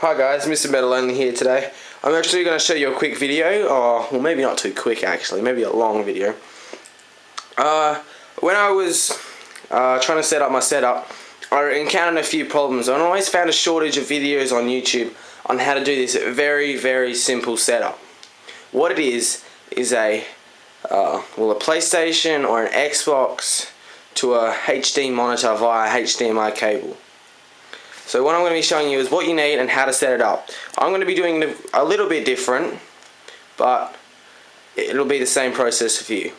Hi guys, Mr. Metal Only here today. I'm actually going to show you a quick video, or well, maybe not too quick actually, maybe a long video. When I was trying to set up my setup, I encountered a few problems. I always found a shortage of videos on YouTube on how to do this very simple setup. What it is a PlayStation or an Xbox to a HD monitor via HDMI cable. So what I'm going to be showing you is what you need and how to set it up. I'm going to be doing it a little bit different, but it'll be the same process for you.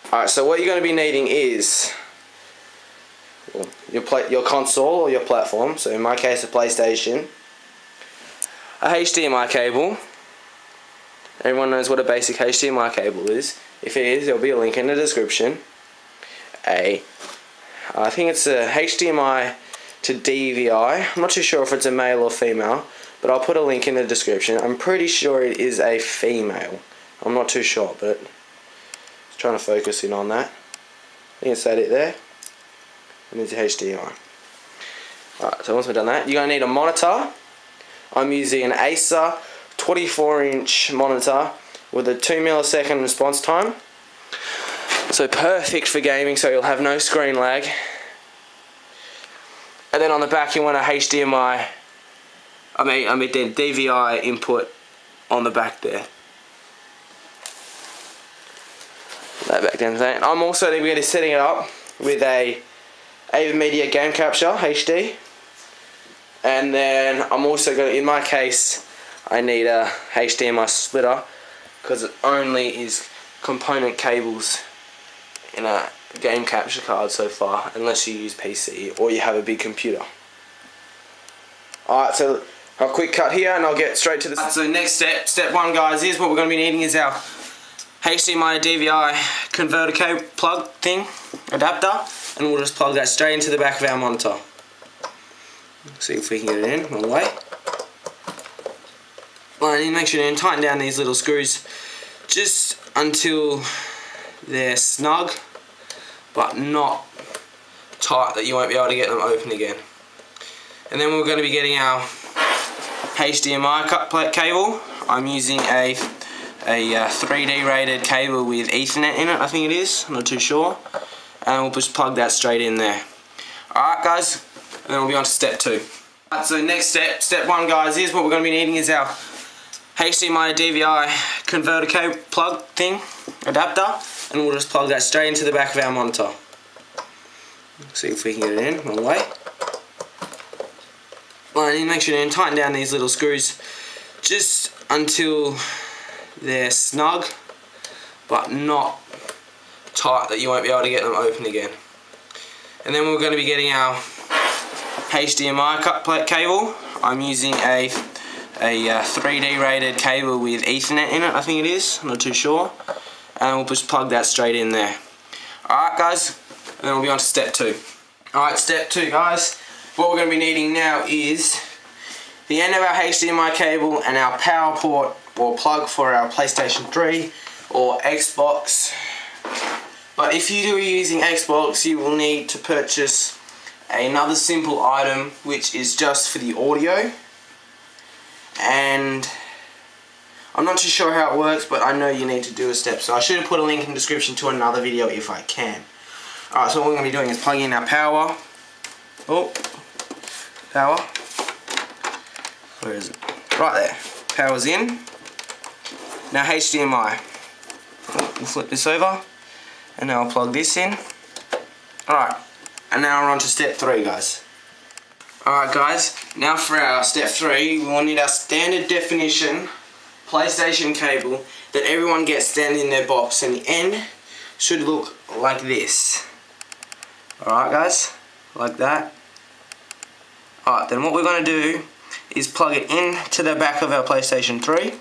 Alright, so what you're going to be needing is your console or your platform, so in my case a PlayStation, a HDMI cable. Everyone knows what a basic HDMI cable is. If it is, there'll be a link in the description. I think it's a HDMI to DVI. I'm not too sure if it's a male or female, but I'll put a link in the description. I'm pretty sure it is a female. I'm not too sure, but just trying to focus in on that. I think it's it there. And it's a HDMI. Alright, so once we've done that, you're going to need a monitor. I'm using an Acer 24-inch monitor with a 2 millisecond response time. So perfect for gaming, so you'll have no screen lag. And then on the back you want a HDMI, the DVI input on the back there. That back down there. I'm also going to be setting it up with a AVerMedia Game Capture HD. And then I'm also going to, in my case, I need a HDMI splitter because it only is component cables in a game capture card so far, unless you use PC or you have a big computer. Alright, so a quick cut here and I'll get straight to the... So next step one guys, is what we're going to be needing is our HDMI to DVI converter cable plug thing, adapter, and we'll just plug that straight into the back of our monitor. See if we can get it in all the way. Well, you make sure you tighten down these little screws just until they're snug, but not tight that you won't be able to get them open again. And then we're going to be getting our HDMI cut cable. I'm using a 3D rated cable with Ethernet in it, I think it is, I'm not too sure. And we'll just plug that straight in there. Alright guys, and then we'll be on to step 2. Alright, so next step 1 guys, is what we're going to be needing is our HDMI to DVI converter cable plug thing, adapter, and we'll just plug that straight into the back of our monitor. See if we can get it in all the way. Well, you make sure you tighten down these little screws just until they're snug, but not tight that you won't be able to get them open again. And then we're going to be getting our HDMI cut cable. I'm using a 3D rated cable with Ethernet in it, I think it is, I'm not too sure. And we'll just plug that straight in there. Alright guys, and then we'll be on to step 2. Alright, step 2 guys, what we're going to be needing now is the end of our HDMI cable and our power port or plug for our PlayStation 3 or Xbox. But if you are using Xbox, you will need to purchase another simple item which is just for the audio. And I'm not too sure how it works, but I know you need to do a step, so I should have put a link in the description to another video if I can. Alright, so what we're going to be doing is plugging in our power. Oh, power. Where is it? Right there. Power's in. Now HDMI. We'll flip this over, and now I'll plug this in. Alright, and now we're on to step 3 guys. Alright guys, now for our step 3, we will need our standard definition PlayStation cable that everyone gets standard in their box, and the end should look like this. Alright guys, like that. Alright, then what we're going to do is plug it into the back of our PlayStation 3.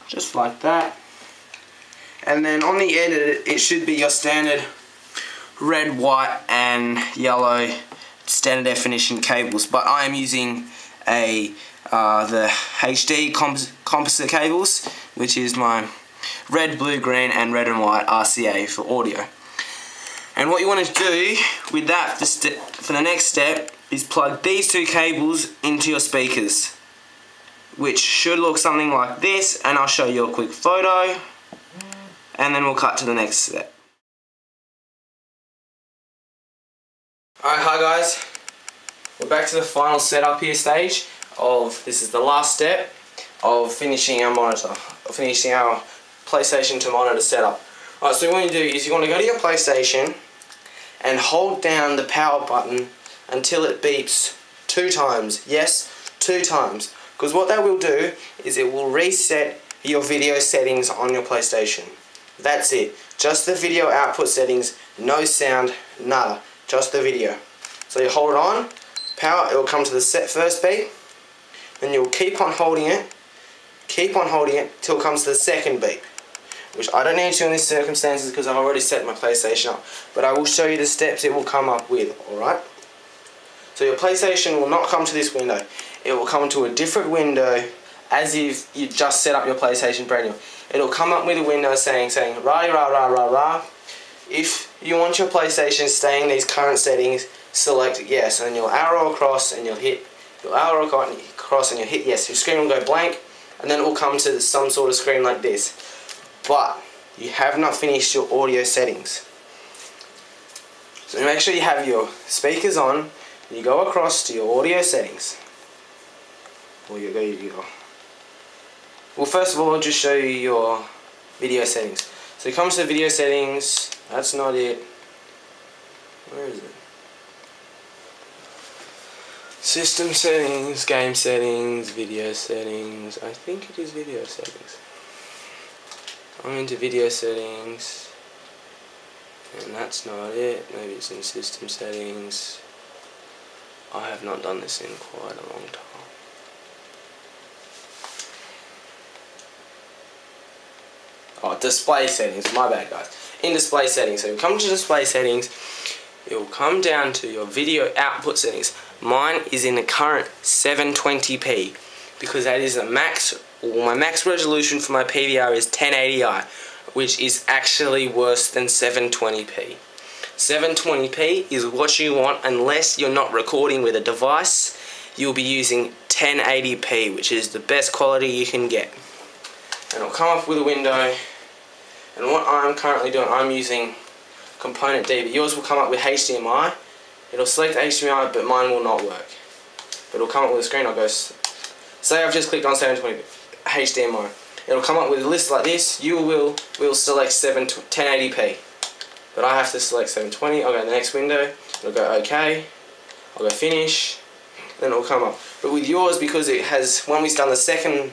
Just like that. And then on the end of it, it should be your standard red, white and yellow standard definition cables, but I am using the HD composite cables, which is my red, blue, green and red and white RCA for audio. And what you want to do with that for the next step is plug these two cables into your speakers, which should look something like this, and I'll show you a quick photo and then we'll cut to the next step. Alright, hi guys, we're back to the final setup here stage of, this is the last step of finishing our monitor, finishing our PlayStation to monitor setup. Alright, so what you do is you want to go to your PlayStation and hold down the power button until it beeps 2 times. Yes, 2 times. Because what that will do is it will reset your video settings on your PlayStation. That's it. Just the video output settings, no sound, nada. Just the video. So you hold it on, power, it will come to the first beep, and you'll keep on holding it till it comes to the second beep. Which I don't need to in these circumstances because I've already set my PlayStation up. But I will show you the steps it will come up with, alright? So your PlayStation will not come to this window. It will come to a different window as if you just set up your PlayStation brand new. It'll come up with a window saying rah rah rah rah rah. If you want your PlayStation staying these current settings, select yes, and then you'll arrow across and you'll hit, and you'll hit yes. Your screen will go blank and then it will come to some sort of screen like this. But you have not finished your audio settings. So make sure you have your speakers on. You go across to your audio settings. Well, first of all, I'll just show you your video settings. So it comes to video settings. That's not it. Where is it? System settings, game settings, video settings. I think it is video settings. I'm into video settings, and that's not it. Maybe it's in system settings. I have not done this in quite a long time. Oh, display settings, my bad guys. In display settings, so you come to display settings, it will come down to your video output settings. Mine is in the current 720p because that is the max. My max resolution for my PVR is 1080i, which is actually worse than 720p. 720p is what you want unless you're not recording with a device. You'll be using 1080p, which is the best quality you can get. And it'll come up with a window. And what I'm currently doing, I'm using component D, but yours will come up with HDMI. It'll select HDMI, but mine will not work. But it'll come up with a screen. I'll go, say I've just clicked on 720p. HDMI. It'll come up with a list like this. You will select 1080p, but I have to select 720. I'll go to the next window. It'll go OK. I'll go finish. Then it'll come up. But with yours, because it has, when we start the second,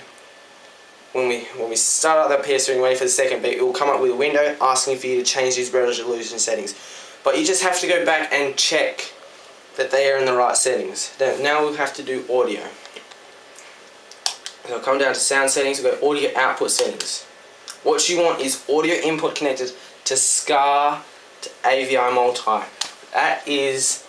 when we start up that Ps3 and wait for the second beat, it will come up with a window asking for you to change these resolution settings. But you just have to go back and check that they are in the right settings. Now we'll have to do audio. So I'll come down to sound settings, we'll go audio output settings. What you want is audio input connected to SCAR to AVI multi. That is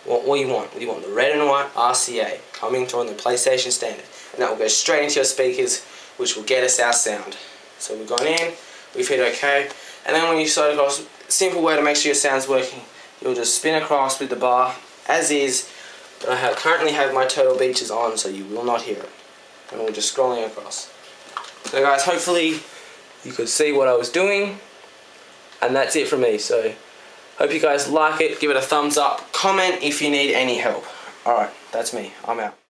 what you want. You want the red and white RCA coming from the PlayStation standard. And that will go straight into your speakers, which will get us our sound. So we've gone in, we've hit OK, and then when you slide across, simple way to make sure your sound's working, you'll just spin across with the bar, as is, but I currently have my total beaches on, so you will not hear it. And we're just scrolling across. So guys, hopefully you could see what I was doing, and that's it from me. So hope you guys like it, give it a thumbs up, comment if you need any help. Alright, that's me, I'm out.